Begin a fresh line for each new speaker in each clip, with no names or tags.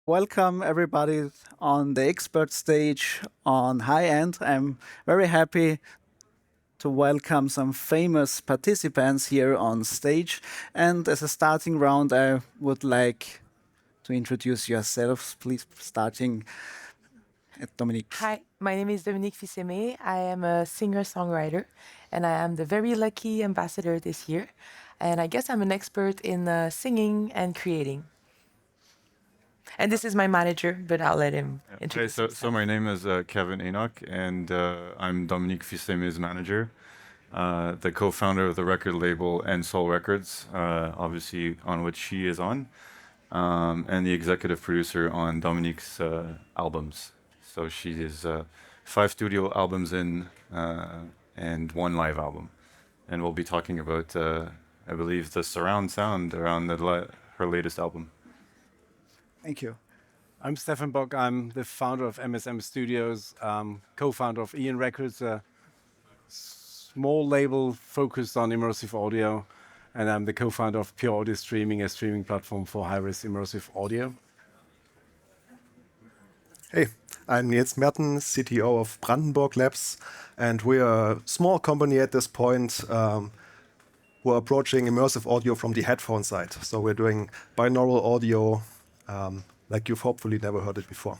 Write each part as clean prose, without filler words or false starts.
Welcome everybody on the expert stage on high end. I'm very happy to welcome some famous participants here on stage. And as a starting round, I would like to introduce yourselves, please, starting at Dominique.
Hi, my name is Dominique Fils-Aimé. I am a singer-songwriter, and I am the very lucky ambassador this year. And I guess I'm an expert in singing and creating. And this is my manager, but I'll let him
Hey,
introduce
so
himself.
my name is Kevin Enoch, and I'm Dominique Fils-Aimé's manager, the co-founder of the record label And Soul Records, obviously on which she is on, and the executive producer on Dominique's albums. So she is 5 studio albums in and 1 live album, and we'll be talking about, I believe, the surround sound around her latest album.
Thank you.
I'm Stefan Bock. I'm the founder of MSM Studios, co-founder of Ian Records, a small label focused on immersive audio, and I'm the co-founder of Pure Audio Streaming, a streaming platform for high-res immersive audio.
Hey, I'm Nils Merten, CTO of Brandenburg Labs, and we're a small company at this point. We're approaching immersive audio from the headphone side. So we're doing binaural audio, like you've hopefully never heard it before.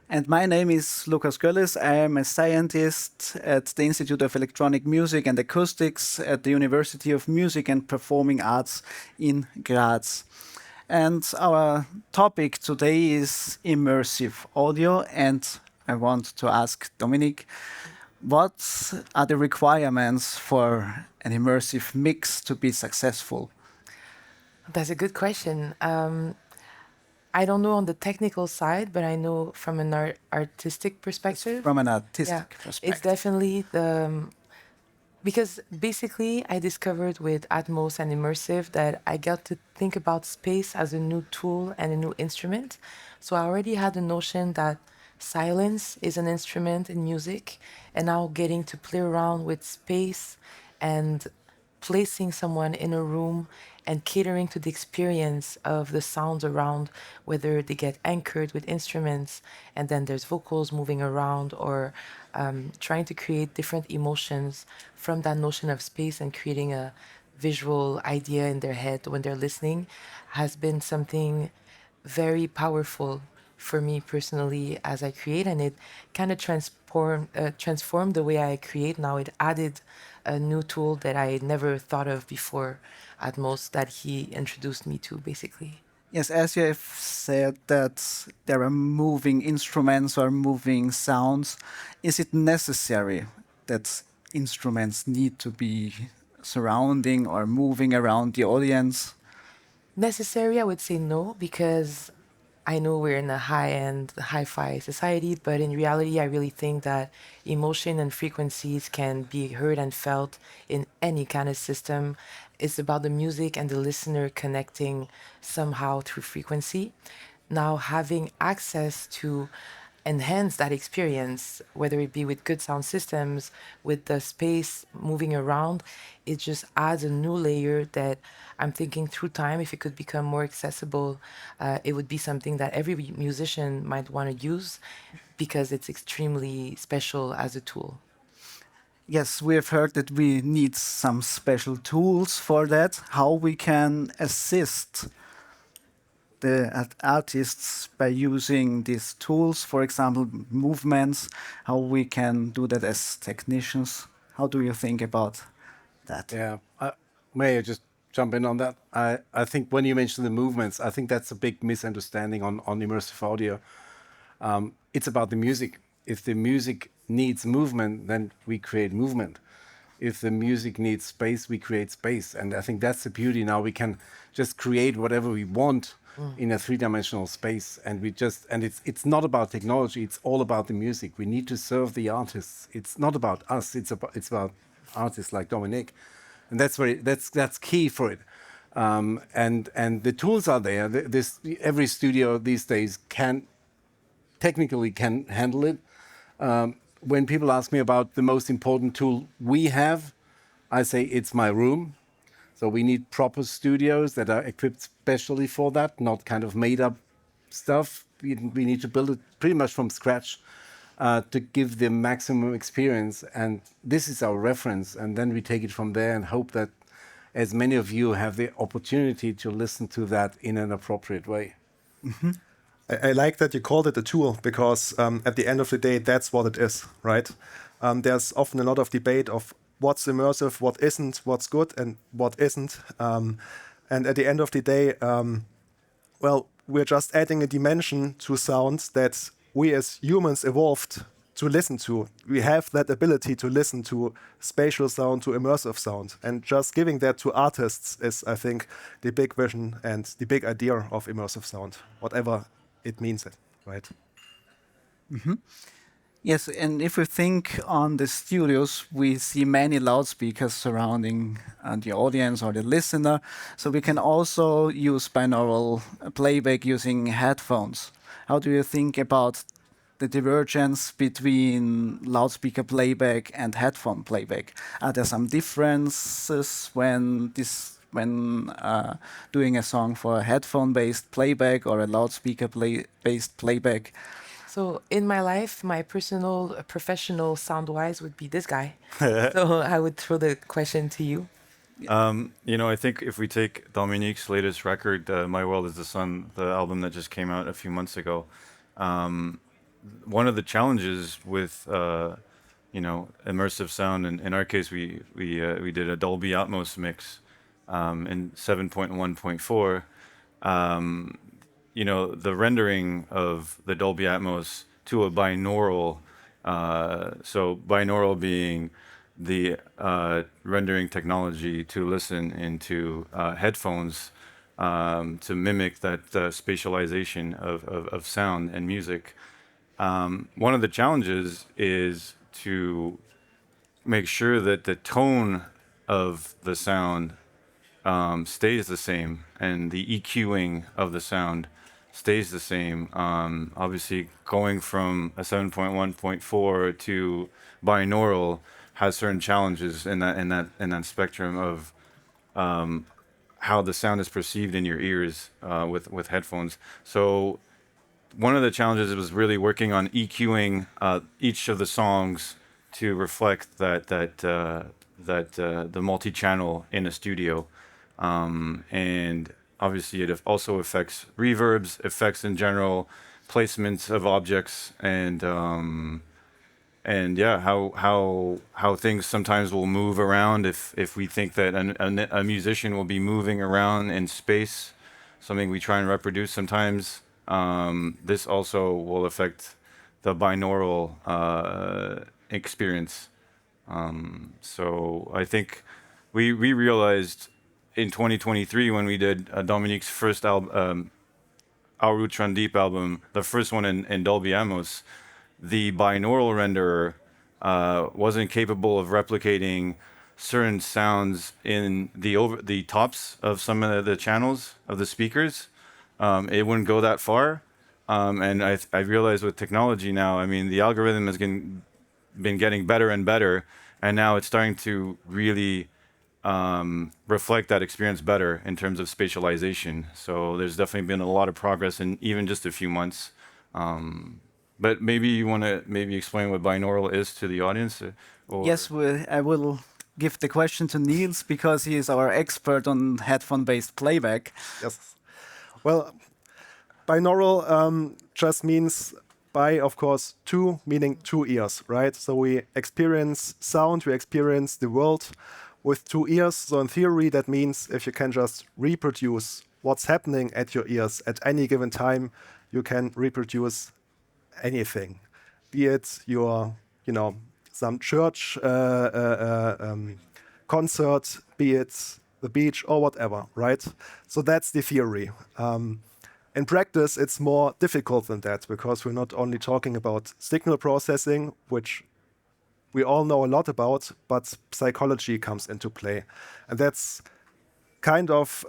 And my name is Lukas Göllis. I am a scientist at the Institute of Electronic Music and Acoustics at the University of Music and Performing Arts in Graz. And our topic today is immersive audio. And I want to ask Dominique, what are the requirements for an immersive mix to be successful?
That's a good question. I don't know on the technical side, but I know from an artistic perspective.
From an artistic
It's
perspective.
definitely because basically I discovered with Atmos and Immersive that I got to think about space as a new tool and a new instrument. So I already had the notion that silence is an instrument in music, and now getting to play around with space and placing someone in a room and catering to the experience of the sounds around, whether they get anchored with instruments and then there's vocals moving around, or trying to create different emotions from that notion of space and creating a visual idea in their head when they're listening, has been something very powerful for me personally as I create, and it kind of transformed the way I create. Now it added a new tool that I never thought of before, at most, that he introduced me to, basically.
Yes, as you have said that there are moving instruments or moving sounds, is it necessary that instruments need to be surrounding or moving around the audience?
Necessary, I would say no, because I know we're in a high-end, hi-fi society, but in reality, I really think that emotion and frequencies can be heard and felt in any kind of system. It's about the music and the listener connecting somehow through frequency. Now, having access to enhance that experience, whether it be with good sound systems, with the space moving around, it just adds a new layer that I'm thinking through time, if it could become more accessible, it would be something that every musician might want to use because it's extremely special as a tool.
Yes, we have heard that we need some special tools for that. How we can assist the artists by using these tools, for example, movements, how we can do that as technicians. How do you think about that?
Yeah, may I just jump in on that? I think when you mention the movements, I think that's a big misunderstanding on immersive audio. It's about the music. If the music needs movement, then we create movement. If the music needs space, we create space. And I think that's the beauty now. We can just create whatever we want in a three-dimensional space. And it's not about technology, it's all about the music. We need to serve the artists. It's not about us, it's about artists like Dominic. And that's key for it. And the tools are there. Every studio these days technically can handle it. When people ask me about the most important tool we have, I say it's my room. So we need proper studios that are equipped specially for that, not kind of made up stuff. We need to build it pretty much from scratch to give the maximum experience. And this is our reference. And then we take it from there and hope that as many of you have the opportunity to listen to that in an appropriate way.
I like that you called it a tool because at the end of the day, that's what it is, right? There's often a lot of debate of what's immersive, what isn't, what's good and what isn't. And at the end of the day, well, we're just adding a dimension to sounds that we as humans evolved to listen to. We have that ability to listen to spatial sound, to immersive sound. And just giving that to artists is, I think, the big vision and the big idea of immersive sound, whatever it means, right?
Yes, and if we think on the studios, we see many loudspeakers surrounding the audience or the listener. So we can also use binaural playback using headphones. How do you think about the divergence between loudspeaker playback and headphone playback? Are there some differences when doing a song for a headphone-based playback or a loudspeaker-based playback?
So in my life, my personal, professional sound-wise would be this guy. So I would throw the question to you.
I think if we take Dominique's latest record, My World is the Sun, the album that just came out a few months ago, one of the challenges with, immersive sound, and in our case, we did a Dolby Atmos mix in 7.1.4, the rendering of the Dolby Atmos to a binaural, so binaural being the rendering technology to listen into headphones to mimic that spatialization of sound and music. One of the challenges is to make sure that the tone of the sound stays the same and the EQing of the sound stays the same. Obviously, going from a 7.1.4 to binaural has certain challenges in that spectrum of how the sound is perceived in your ears with headphones. So one of the challenges was really working on EQing each of the songs to reflect that the multi-channel in a studio, and obviously it also affects reverbs, effects in general, placements of objects, and how things sometimes will move around if we think that a musician will be moving around in space, something we try and reproduce sometimes. This also will affect the binaural experience. So I think we realized in 2023 when we did Dominique's first album, Our Route Deep album, the first one in Dolby Atmos, the binaural renderer wasn't capable of replicating certain sounds in the tops of some of the channels of the speakers. It wouldn't go that far. And I realized with technology now, I mean, the algorithm has been getting better and better, and now it's starting to really reflect that experience better in terms of spatialization. So there's definitely been a lot of progress in even just a few months. But maybe you want to explain what binaural is to the audience?
Yes, I will give the question to Niels because he is our expert on headphone-based playback.
Yes. Well, binaural just means by, of course, two, meaning two ears, right? So we experience sound, we experience the world with two ears. So in theory, that means if you can just reproduce what's happening at your ears at any given time, you can reproduce anything, be it your, some church concert, be it the beach or whatever, right? So that's the theory. In practice, it's more difficult than that because we're not only talking about signal processing, which we all know a lot about, but psychology comes into play. And that's kind of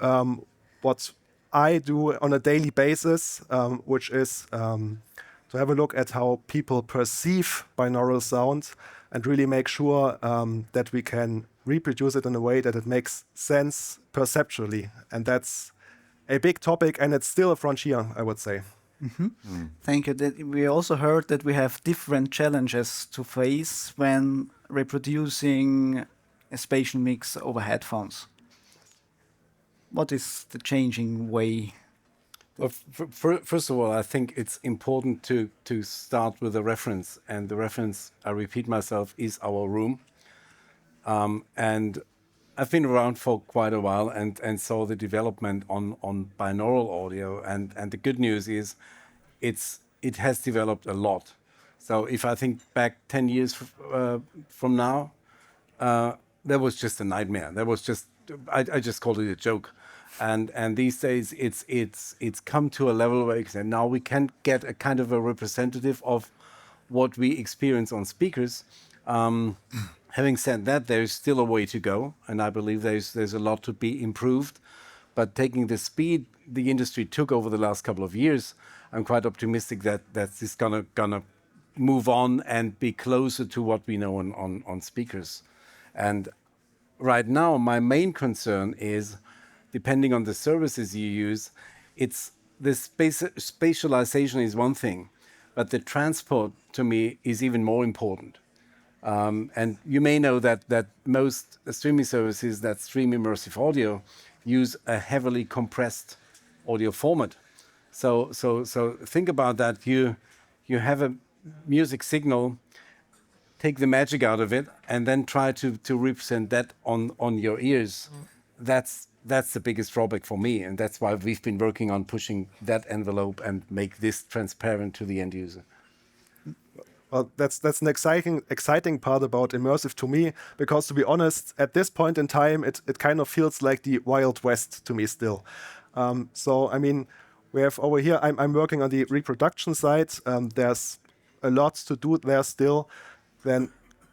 what I do on a daily basis, which is to have a look at how people perceive binaural sound and really make sure that we can reproduce it in a way that it makes sense perceptually. And that's a big topic, and it's still a frontier, I would say.
Thank you. We also heard that we have different challenges to face when reproducing a spatial mix over headphones. What is the changing way?
Well, first of all, I think it's important to start with a reference, and the reference, I repeat myself, is our room. And I've been around for quite a while and saw the development on binaural audio, and the good news is it has developed a lot. So if I think back 10 years from now, that was just a nightmare. That was just I just called it a joke. And these days it's come to a level where you can say, now we can get a kind of a representative of what we experience on speakers. Having said that, there is still a way to go, and I believe there's a lot to be improved. But taking the speed the industry took over the last couple of years, I'm quite optimistic that this gonna move on and be closer to what we know on speakers. And right now, my main concern is, depending on the services you use, it's this spatialization is one thing, but the transport to me is even more important. And you may know that most streaming services that stream immersive audio use a heavily compressed audio format. So think about that. You have a music signal, take the magic out of it, and then try to represent that on your ears. That's the biggest drawback for me, and that's why we've been working on pushing that envelope and make this transparent to the end user.
Well, that's an exciting part about immersive to me, because to be honest, at this point in time, it kind of feels like the Wild West to me still. So I mean, we have over here, I'm working on the reproduction side. There's a lot to do there still. Then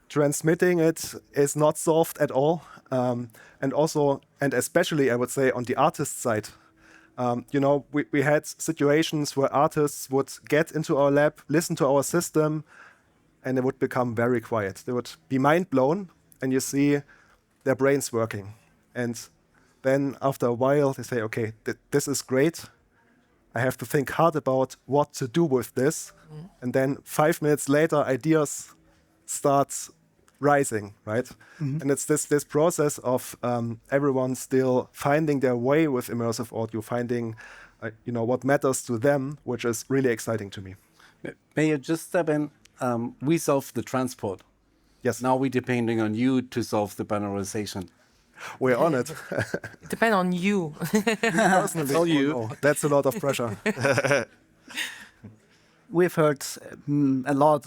transmitting it is not solved at all. And especially, I would say, on the artist side, we had situations where artists would get into our lab, listen to our system, and they would become very quiet. They would be mind blown, and you see their brains working. And then after a while, they say, okay, this is great. I have to think hard about what to do with this. And then 5 minutes later, ideas start rising, right? And it's this process of everyone still finding their way with immersive audio, finding what matters to them, which is really exciting to me.
May you just step in? We solve the transport.
Yes.
Now we're depending on you to solve the binarization.
We're on it.
It depends on you.
Personally,
Tell you.
no, that's a lot of pressure.
We've heard a lot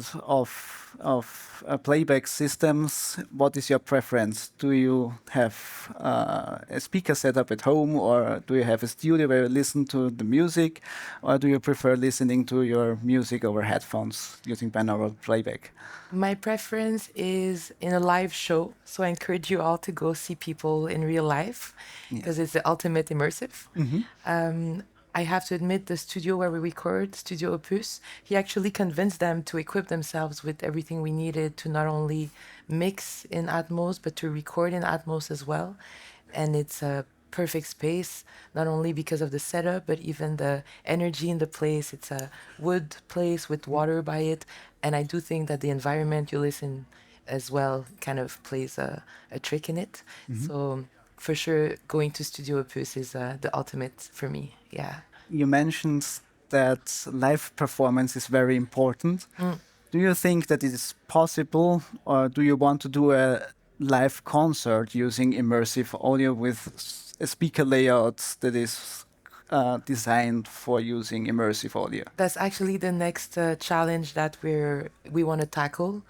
of playback systems. What is your preference? Do you have a speaker setup at home, or do you have a studio where you listen to the music, or do you prefer listening to your music over headphones using binaural playback?
My preference is in a live show, so I encourage you all to go see people in real life, because it's the ultimate immersive. I have to admit, the studio where we record, Studio Opus, he actually convinced them to equip themselves with everything we needed to not only mix in Atmos, but to record in Atmos as well. And it's a perfect space, not only because of the setup, but even the energy in the place. It's a wood place with water by it. And I do think that the environment you listen as well kind of plays a trick in it. So for sure, going to Studio Opus is the ultimate for me. Yeah.
You mentioned that live performance is very important. Do you think that it is possible, or do you want to do a live concert using immersive audio with a speaker layout that is designed for using immersive audio?
That's actually the next challenge that we want to tackle,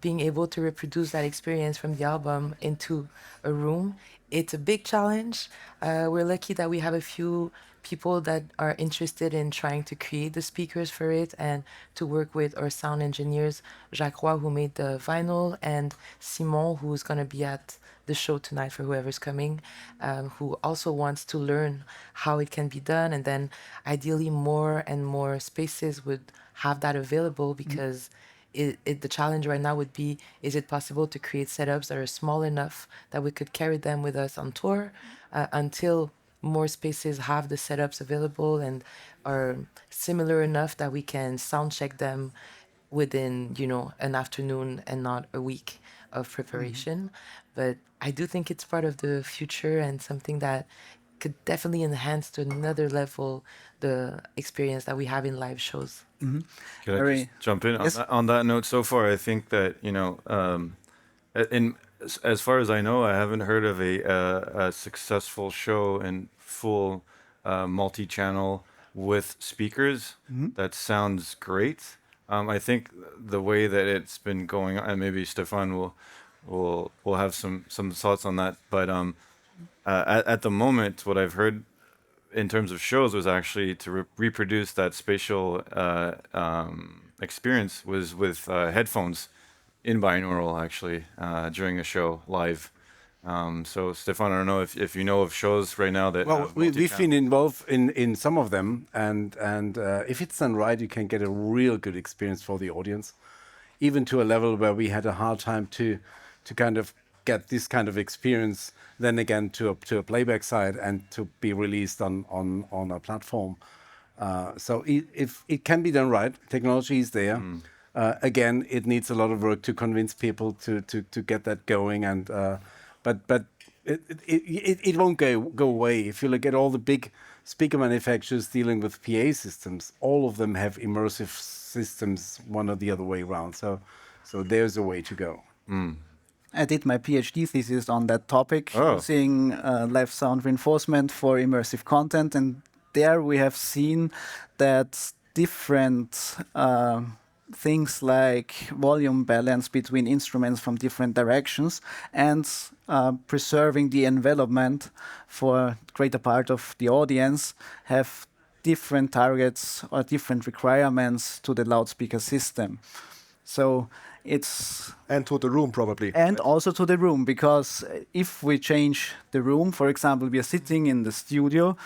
being able to reproduce that experience from the album into a room. It's a big challenge. We're lucky that we have a few people that are interested in trying to create the speakers for it, and to work with our sound engineers, Jacques Roy, who made the vinyl, and Simon, who's going to be at the show tonight for whoever's coming, who also wants to learn how it can be done. And then ideally more and more spaces would have that available, because the challenge right now would be, is it possible to create setups that are small enough that we could carry them with us on tour until more spaces have the setups available and are similar enough that we can sound check them within, an afternoon and not a week of preparation. But I do think it's part of the future and something that could definitely enhance to another level the experience that we have in live shows.
Could I
Very-
just jump in
Yes.
on that note? So far, I think that as far as I know, I haven't heard of a successful show in full multi-channel with speakers that sounds great. I think the way that it's been going, and maybe Stefan will have some thoughts on that. But at the moment, what I've heard in terms of shows was actually to reproduce that spatial experience was with headphones in binaural actually during a show live. So Stefan, I don't know if you know of shows right now that
Well,
have
we've
multi-channel.
been involved in some of them, and if it's done right, you can get a real good experience for the audience, even to a level where we had a hard time to kind of get this kind of experience then again to a playback side and to be released on a platform. So if it can be done right, technology is there. Again, it needs a lot of work to convince people to get that going, and but it won't go away. If you look at all the big speaker manufacturers dealing with PA systems, all of them have immersive systems, one or the other way around. So there's a way to go.
I did my PhD thesis on that topic,
Oh.
using live sound reinforcement for immersive content, and there we have seen that different things like volume balance between instruments from different directions and preserving the envelopment for greater part of the audience have different targets or different requirements to the loudspeaker system. So it's
And to the room, probably.
and also to the room, because if we change the room, for example, we are sitting in the studio,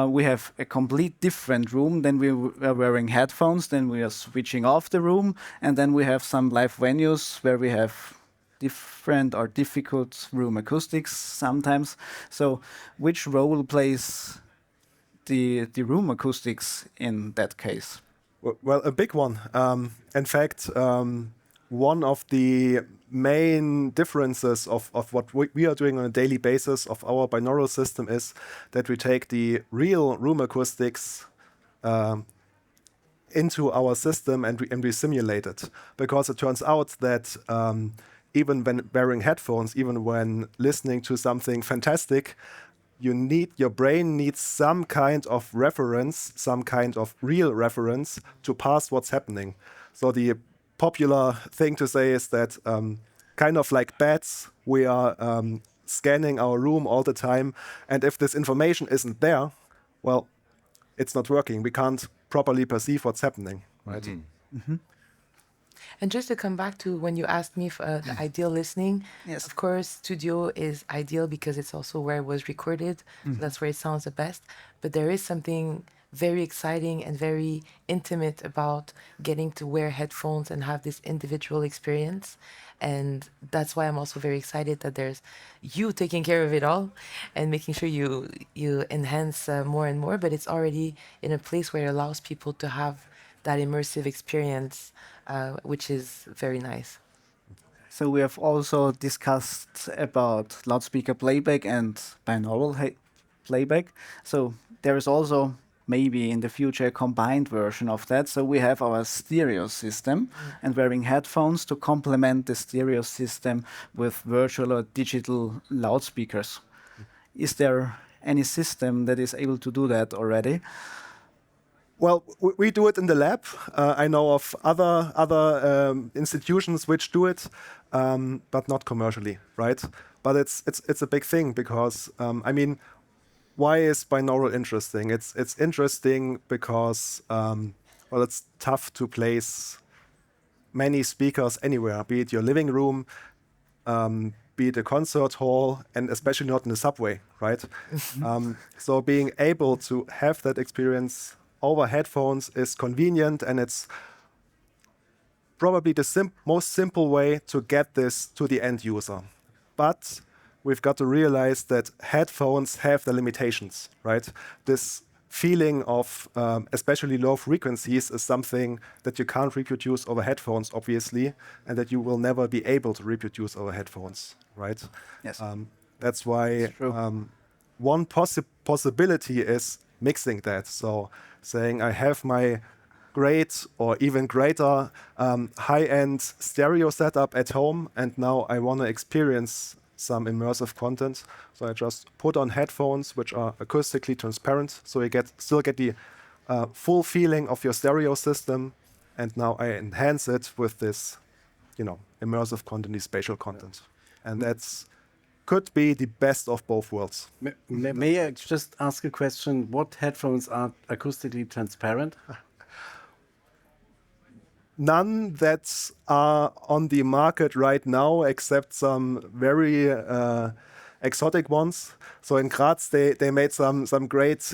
we have a complete different room, then we are wearing headphones, then we are switching off the room, and then we have some live venues where we have different or difficult room acoustics sometimes. So which role plays the room acoustics in that case?
Well, a big one. In fact, one of the main differences of what we are doing on a daily basis of our binaural system is that we take the real room acoustics into our system and we simulate it. Because it turns out that even when wearing headphones, even when listening to something fantastic, your brain needs some kind of reference, some kind of real reference to pass what's happening. So the popular thing to say is that kind of like bats, we are scanning our room all the time. And if this information isn't there, well, it's not working. We can't properly perceive what's happening, right?
And just to come back to when you asked me for the ideal listening,
Yes.
of course, studio is ideal because it's also where it was recorded. So that's where it sounds the best. But there is something very exciting and very intimate about getting to wear headphones and have this individual experience. And that's why I'm also very excited that there's you taking care of it all and making sure you enhance more and more. But it's already in a place where it allows people to have that immersive experience, which is very nice.
So we have also discussed about loudspeaker playback and binaural playback. So there is also maybe in the future a combined version of that. So we have our stereo system and wearing headphones to complement the stereo system with virtual or digital loudspeakers. Is there any system that is able to do that already?
Well, we do it in the lab. I know of other institutions which do it, but not commercially, right? But it's a big thing because I mean, why is binaural interesting? It's interesting because well, it's tough to place many speakers anywhere, be it your living room, be it a concert hall, and especially not in the subway, right? So being able to have that experience over headphones is convenient, and it's probably the most simple way to get this to the end user. But we've got to realize that headphones have their limitations, right? This feeling of especially low frequencies is something that you can't reproduce over headphones, obviously, and that you will never be able to reproduce over headphones, right?
Yes.
That's why
True.
one possibility is mixing that. So saying I have my great or even greater high-end stereo setup at home, and now I want to experience some immersive content. So I just put on headphones which are acoustically transparent, so you still get the full feeling of your stereo system, and now I enhance it with this, immersive content, the spatial content, and that's could be the best of both worlds.
May I just ask a question? What headphones are acoustically transparent?
None that are on the market right now, except some very exotic ones. So in Graz, they made some great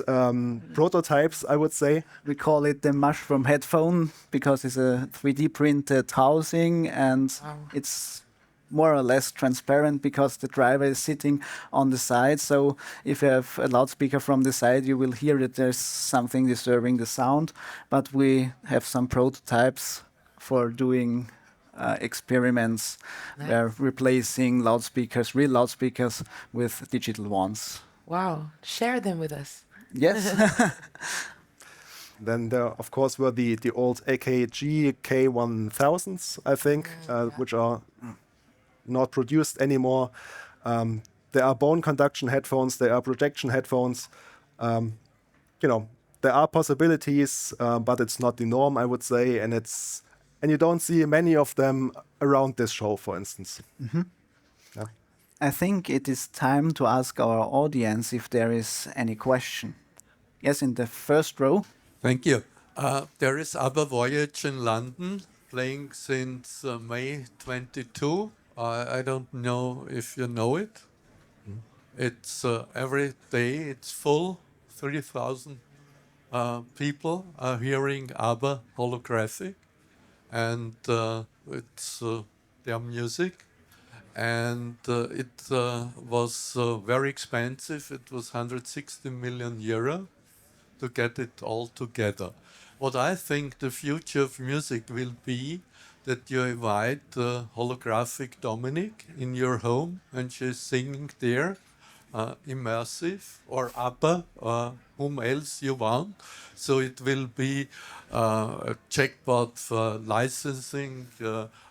prototypes, I would say.
We call it the mushroom headphone because it's a 3D printed housing, and it's more or less transparent because the driver is sitting on the side. So if you have a loudspeaker from the side, you will hear that there's something disturbing the sound. But we have some prototypes for doing experiments where replacing loudspeakers, real loudspeakers, with digital ones.
Wow. Share them with us.
Yes.
Then there, of course, were the old AKG K1000s, I think, which are not produced anymore. There are bone conduction headphones, there are projection headphones. There are possibilities, but it's not the norm, I would say, and you don't see many of them around this show, for instance. Yeah.
I think it is time to ask our audience if there is any question. Yes, in the first row.
Thank you. There is other voyage in London playing since May 22. I don't know if you know it. It's every day it's full. 3,000 people are hearing ABBA holographic, and it's their music. And it was very expensive. It was 160 million euro to get it all together. What I think the future of music will be that you invite holographic Dominic in your home and she's singing there, immersive or ABBA or whom else you want. So it will be a jackpot for licensing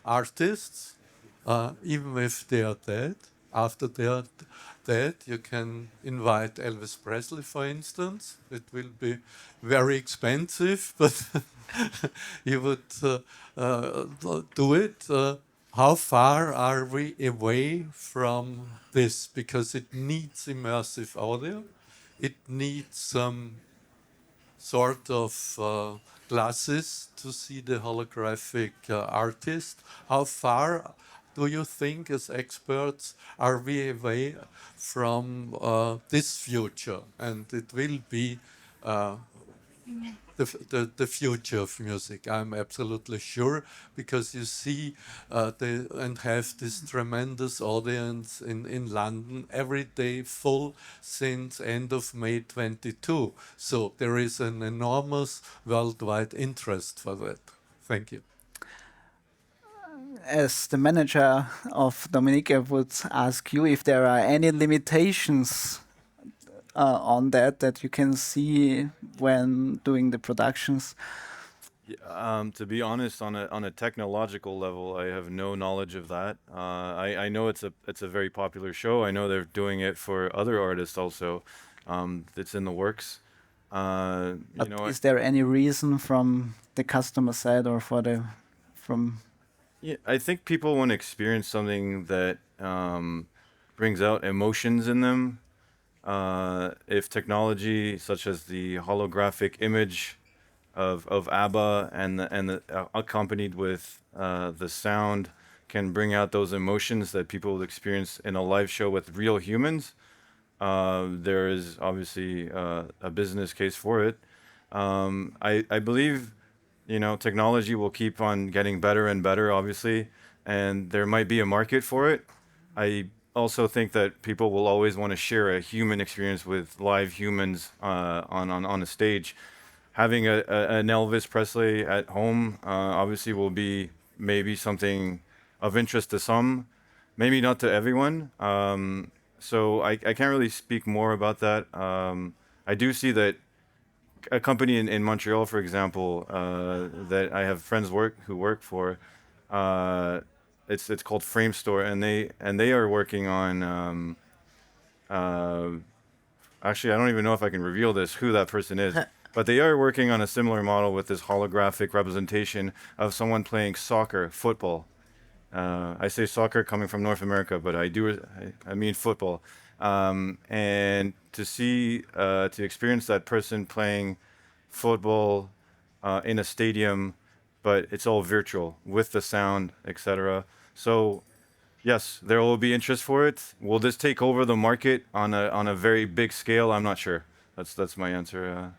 artists, even if they are dead. After they are dead, you can invite Elvis Presley, for instance. It will be very expensive, but you would do it. How far are we away from this? Because it needs immersive audio. It needs some sort of glasses to see the holographic artist. How far do you think, as experts, are we away from this future? And it will be the future of music. I'm absolutely sure, because you see and have this tremendous audience in London every day full since end of May 22. So there is an enormous worldwide interest for that. Thank you.
As the manager of Dominique, I would ask you if there are any limitations on that you can see when doing the productions.
To be honest, on a technological level, I have no knowledge of that. I know it's a very popular show. I know they're doing it for other artists also. It's in the works.
Is there any reason from the customer side or from?
Yeah, I think people want to experience something that brings out emotions in them. If technology such as the holographic image of ABBA and accompanied with the sound can bring out those emotions that people will experience in a live show with real humans, there is obviously a business case for it. I believe, technology will keep on getting better and better, obviously, and there might be a market for it. also think that people will always want to share a human experience with live humans on a stage. Having an Elvis Presley at home obviously will be maybe something of interest to some, maybe not to everyone. So I can't really speak more about that. I do see that a company in Montreal, for example, that I have friends who work for, it's called Frame Store, and they are working on. Actually, I don't even know if I can reveal who that person is, but they are working on a similar model with this holographic representation of someone playing soccer, football. I say soccer coming from North America, but I mean football. And to experience that person playing football in a stadium, but it's all virtual with the sound, etc. So yes, there will be interest for it. Will this take over the market on a very big scale? I'm not sure. That's my answer.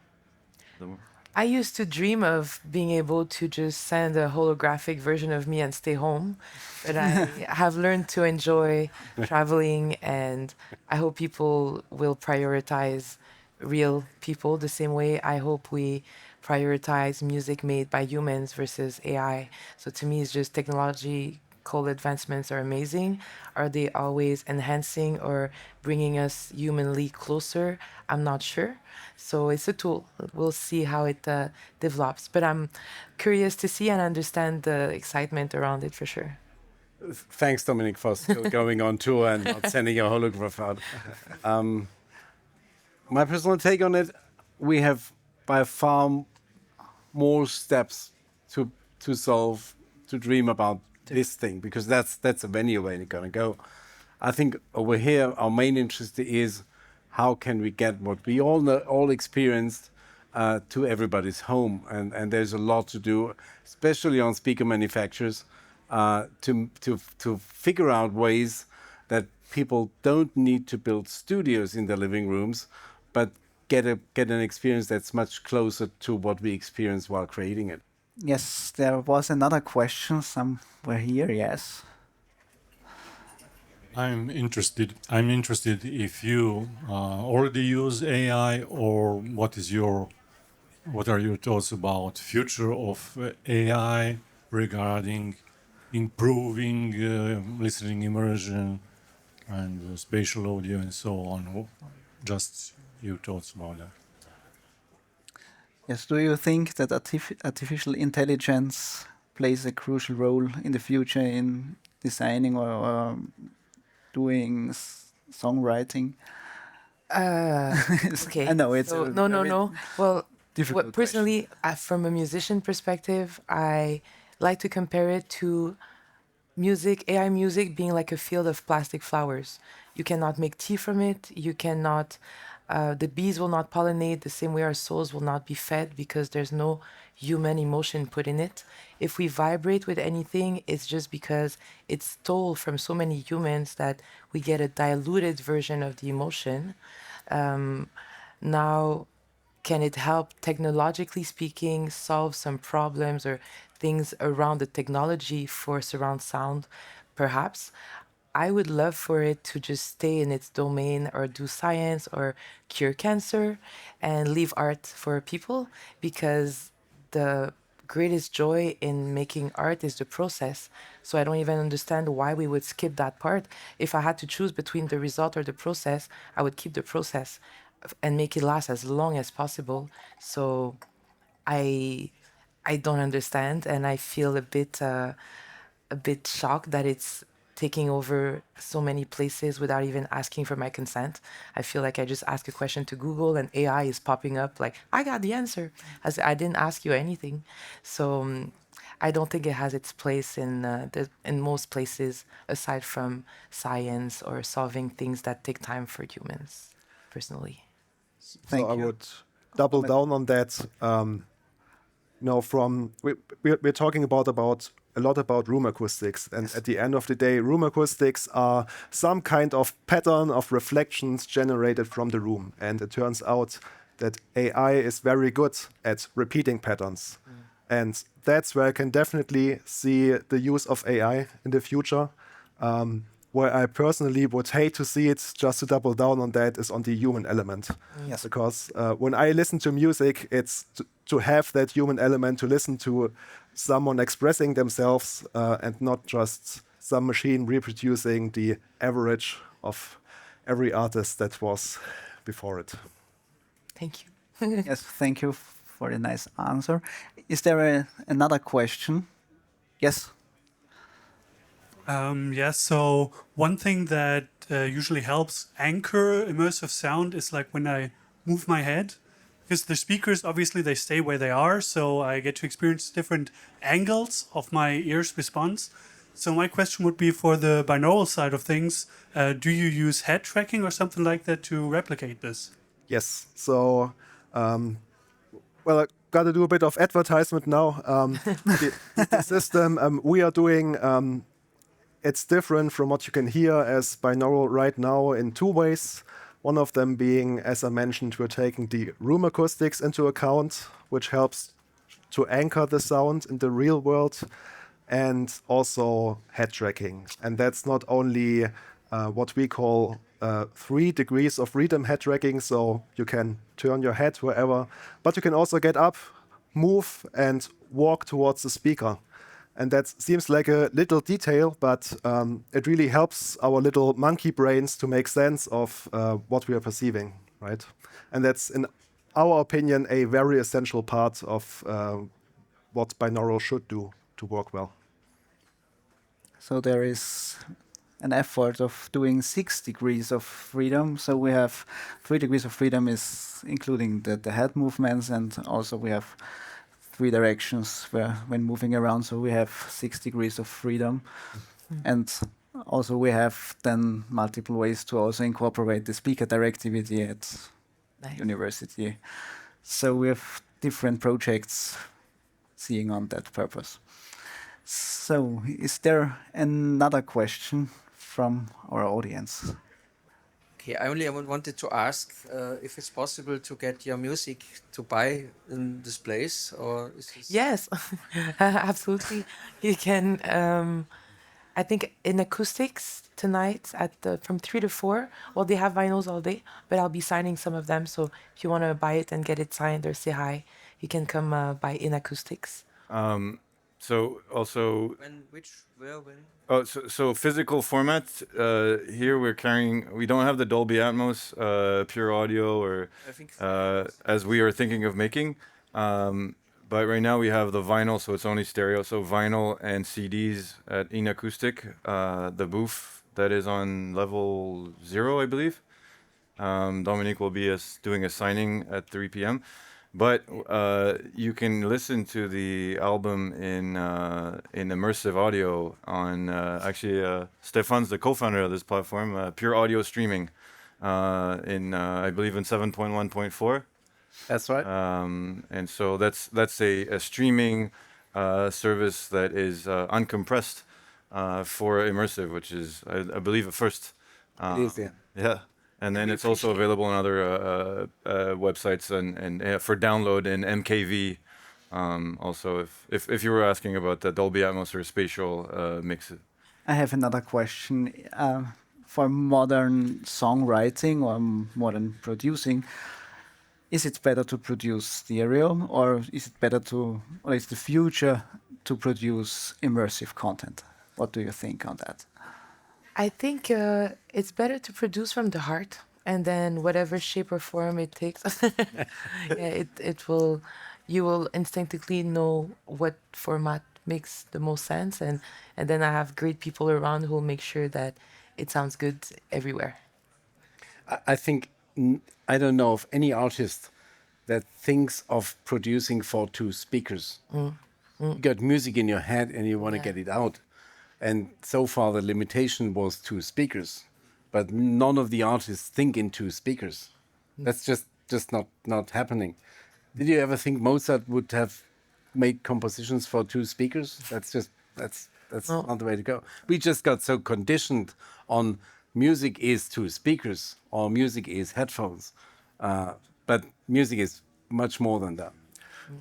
I used to dream of being able to just send a holographic version of me and stay home, but I have learned to enjoy traveling, and I hope people will prioritize real people the same way I hope we prioritize music made by humans versus AI. So to me, it's just technological advancements are amazing. Are they always enhancing or bringing us humanly closer? I'm not sure. So it's a tool. We'll see how it develops. But I'm curious to see and understand the excitement around it for sure.
Thanks, Dominic, for still going on tour and not sending a holograph out. My personal take on it, we have by far more steps to solve, to dream about this thing, because that's a venue where you're going to go. I think over here, our main interest is how can we get what we all experienced to everybody's home, and there's a lot to do, especially on speaker manufacturers, to figure out ways that people don't need to build studios in their living rooms, but get an experience that's much closer to what we experience while creating it.
Yes, there was another question somewhere here. Yes.
I'm interested if you already use AI, or what are your thoughts about future of AI regarding improving listening immersion and spatial audio and so on. Just your thoughts about that.
Yes. Do you think that artificial intelligence plays a crucial role in the future in designing or doing songwriting?
Okay.
I know it's
so,
a
no.
very
Well,
difficult
personally, from a musician perspective, I like to compare it to music, AI music being like a field of plastic flowers. You cannot make tea from it. You cannot, the bees will not pollinate the same way our souls will not be fed because there's no human emotion put in it. If we vibrate with anything, it's just because it's stole from so many humans that we get a diluted version of the emotion. Now, can it help, technologically speaking, solve some problems or things around the technology for surround sound? Perhaps. I would love for it to just stay in its domain or do science or cure cancer and leave art for people, because the greatest joy in making art is the process. So I don't even understand why we would skip that part. If I had to choose between the result or the process, I would keep the process and make it last as long as possible. So I I don't understand, and I feel a bit shocked that it's taking over so many places without even asking for my consent. I feel like I just ask a question to Google and AI is popping up like, I got the answer, as I didn't ask you anything. So I don't think it has its place in most places aside from science or solving things that take time for humans, personally.
Thank
So I
you.
would double down on that. We're talking about a lot about room acoustics, and at the end of the day, room acoustics are some kind of pattern of reflections generated from the room. And it turns out that AI is very good at repeating patterns. And that's where I can definitely see the use of AI in the future. where I personally would hate to see it, just to double down on that, is on the human element.
Yes.
Because when I listen to music, it's to have that human element, to listen to someone expressing themselves and not just some machine reproducing the average of every artist that was before it.
Thank you.
Yes, thank you for the nice answer. Is there another question? Yes.
Yes, so one thing that usually helps anchor immersive sound is like when I move my head, because the speakers, obviously, they stay where they are, so I get to experience different angles of my ear's response. So my question would be for the binaural side of things, do you use head tracking or something like that to replicate this?
Yes. So, well, I got to do a bit of advertisement now. The system we are doing, it's different from what you can hear as binaural right now in two ways. One of them being, as I mentioned, we're taking the room acoustics into account, which helps to anchor the sound in the real world, and also head tracking. And that's not only what we call 3 degrees of freedom head tracking, so you can turn your head wherever, but you can also get up, move, and walk towards the speaker. And that seems like a little detail, but it really helps our little monkey brains to make sense of what we are perceiving, right? And that's, in our opinion, a very essential part of what binaural should do to work well.
So there is an effort of doing 6 degrees of freedom. So we have 3 degrees of freedom is including the head movements, and also we have 3 directions where when moving around. So we have 6 degrees of freedom. And also we have then multiple ways to also incorporate the speaker directivity at university. So we have different projects seeing on that purpose. So, is there another question from our audience?
Okay, I only wanted to ask if it's possible to get your music to buy in this place, or is this...
Yes, absolutely. You can. I think in acoustics tonight from 3 to 4. Well, they have vinyls all day, but I'll be signing some of them. So if you want to buy it and get it signed or say hi, you can come by in acoustics.
So also,
when?
oh, so physical format. Here we're carrying. We don't have the Dolby Atmos, pure audio, or
I think
as we are thinking of making. But right now we have the vinyl, so it's only stereo. So vinyl and CDs in acoustic. The booth that is on level 0, I believe. Dominique will be doing a signing at 3 p.m. But you can listen to the album in immersive audio on actually Stefan's the co-founder of this platform, Pure Audio Streaming, I believe in 7.1.4.
That's right.
And so that's a streaming service that is uncompressed for immersive, which is I believe a first.
It is, yeah.
Yeah. And then it's also available on other websites and for download in MKV. Also, if you were asking about the Dolby Atmos or Spatial mix.
I have another question. For modern songwriting or modern producing, is it better to produce stereo, or is the future to produce immersive content? What do you think on that?
I think it's better to produce from the heart, and then whatever shape or form it takes, you will instinctively know what format makes the most sense, and then I have great people around who will make sure that it sounds good everywhere.
I think I don't know of any artist that thinks of producing for 2 speakers. You got music in your head and you want to get it out. And so far the limitation was 2 speakers, but none of the artists think in 2 speakers. That's just not happening. Did you ever think Mozart would have made compositions for 2 speakers? That's not the way to go. We just got so conditioned on music is 2 speakers or music is headphones, but music is much more than that.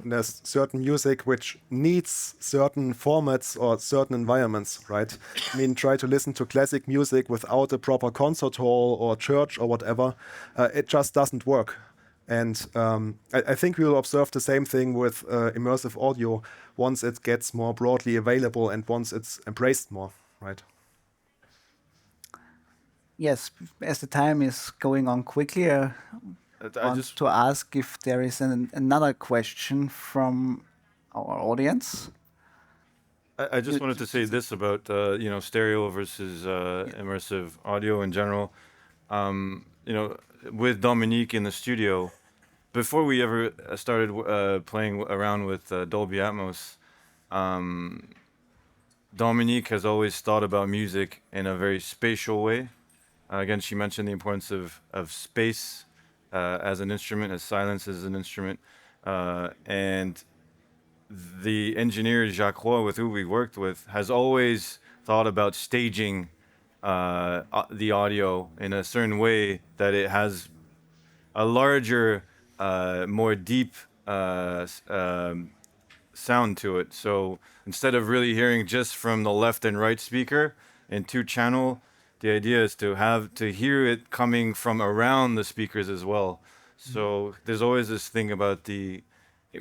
And there's certain music which needs certain formats or certain environments, right? I mean, try to listen to classic music without a proper concert hall or church or whatever. It just doesn't work. And I think we will observe the same thing with immersive audio once it gets more broadly available and once it's embraced more, right?
Yes, as the time is going on quickly, I
I
want
just
to ask if there is another question from our audience.
I just wanted to say this about stereo versus immersive audio in general. With Dominique in the studio, before we ever started playing around with Dolby Atmos, Dominique has always thought about music in a very spatial way. Again, she mentioned the importance of space as an instrument, as silence as an instrument, and the engineer Jacques Roy, with who we worked with, has always thought about staging the audio in a certain way that it has a larger, more deep sound to it. So instead of really hearing just from the left and right speaker in two channel, the idea is to hear it coming from around the speakers as well. So there's always this thing about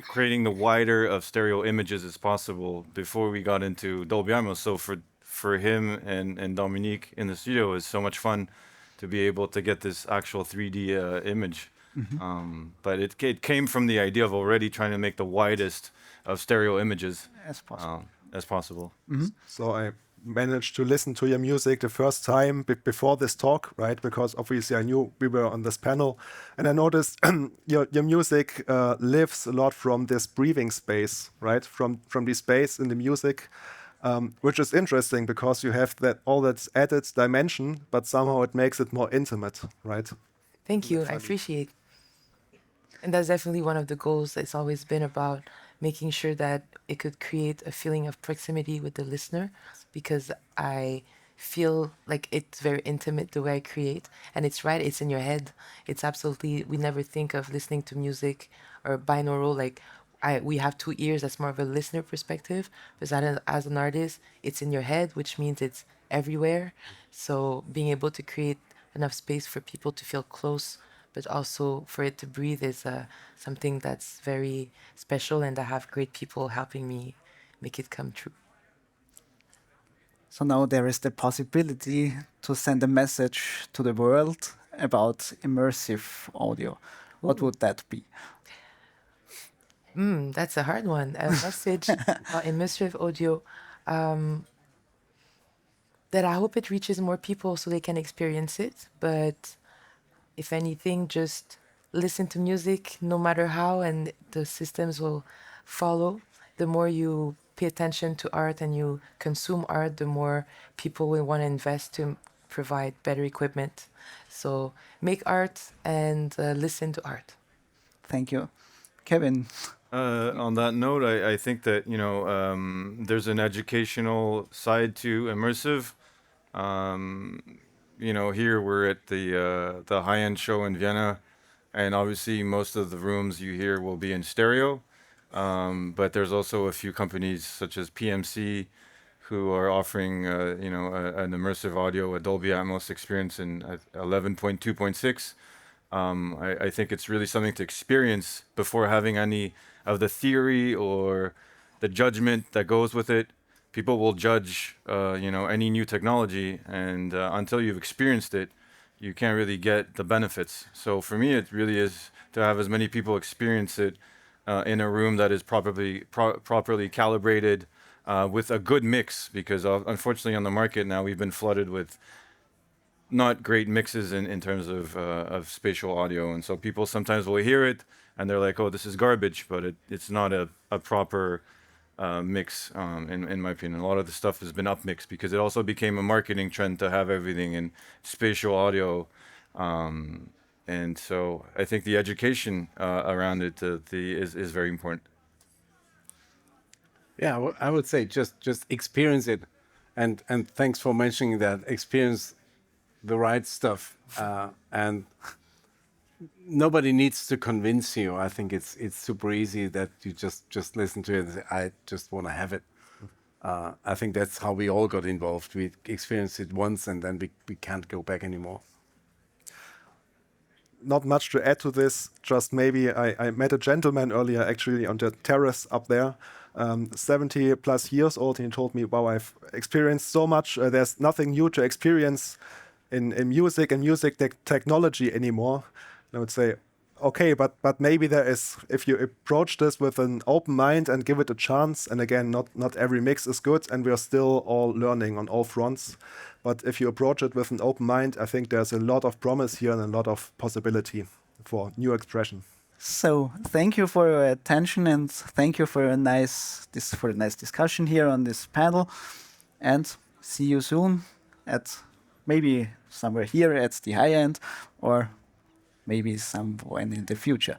creating the wider of stereo images as possible before we got into Dolby Atmos. So for him and Dominique in the studio, it's so much fun to be able to get this actual 3D image. But it came from the idea of already trying to make the widest of stereo images
As possible.
So I managed to listen to your music the first time before this talk, right? Because obviously I knew we were on this panel, and I noticed your music lives a lot from this breathing space, right? From the space in the music, which is interesting because you have all that added dimension, but somehow it makes it more intimate, right?
Thank you. I appreciate. And that's definitely one of the goals. It's always been about making sure that it could create a feeling of proximity with the listener, because I feel like it's very intimate the way I create. And it's right, it's in your head. It's absolutely, we never think of listening to music or binaural, like we have two ears, that's more of a listener perspective. But as an artist, it's in your head, which means it's everywhere. So being able to create enough space for people to feel close, but also for it to breathe is something that's very special, and I have great people helping me make it come true.
So now there is the possibility to send a message to the world about immersive audio. What would that be?
That's a hard one. A message about immersive audio that I hope it reaches more people so they can experience it. But if anything, just listen to music no matter how, and the systems will follow. The more you pay attention to art and you consume art, the more people will want to invest to provide better equipment. So make art and listen to art.
Thank you. Kevin.
On that note, I think that there's an educational side to immersive. Here we're at the high-end show in Vienna, and obviously most of the rooms you hear will be in stereo. But there's also a few companies such as PMC who are offering an immersive audio, a Dolby Atmos experience in 11.2.6. I think it's really something to experience before having any of the theory or the judgment that goes with it. People will judge, any new technology, and until you've experienced it, you can't really get the benefits. So for me, it really is to have as many people experience it in a room that is properly calibrated with a good mix, because unfortunately on the market now we've been flooded with not great mixes in terms of spatial audio, and so people sometimes will hear it and they're like, oh, this is garbage, but it's not a proper mix, in my opinion. A lot of the stuff has been upmixed because it also became a marketing trend to have everything in spatial audio, and so I think the education around it is very important.
Yeah, I would say just experience it, and thanks for mentioning that. Experience the right stuff, and nobody needs to convince you. I think it's super easy that you just listen to it and say, I just want to have it. I think that's how we all got involved. We experienced it once and then we can't go back anymore.
Not much to add to this, just maybe I met a gentleman earlier actually on the terrace up there, 70 plus years old, and he told me, wow, I've experienced so much, there's nothing new to experience in music and music technology anymore. And I would say, okay, but maybe there is, if you approach this with an open mind and give it a chance, and again, not every mix is good, and we are still all learning on all fronts. But if you approach it with an open mind, I think there's a lot of promise here and a lot of possibility for new expression.
So thank you for your attention, and thank you for a nice discussion here on this panel. And see you soon at maybe somewhere here at the high end, or maybe somewhere in the future.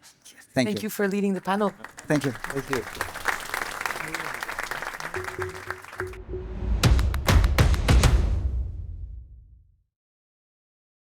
Thank you.
Thank you for leading the panel.
Thank you.
Thank you.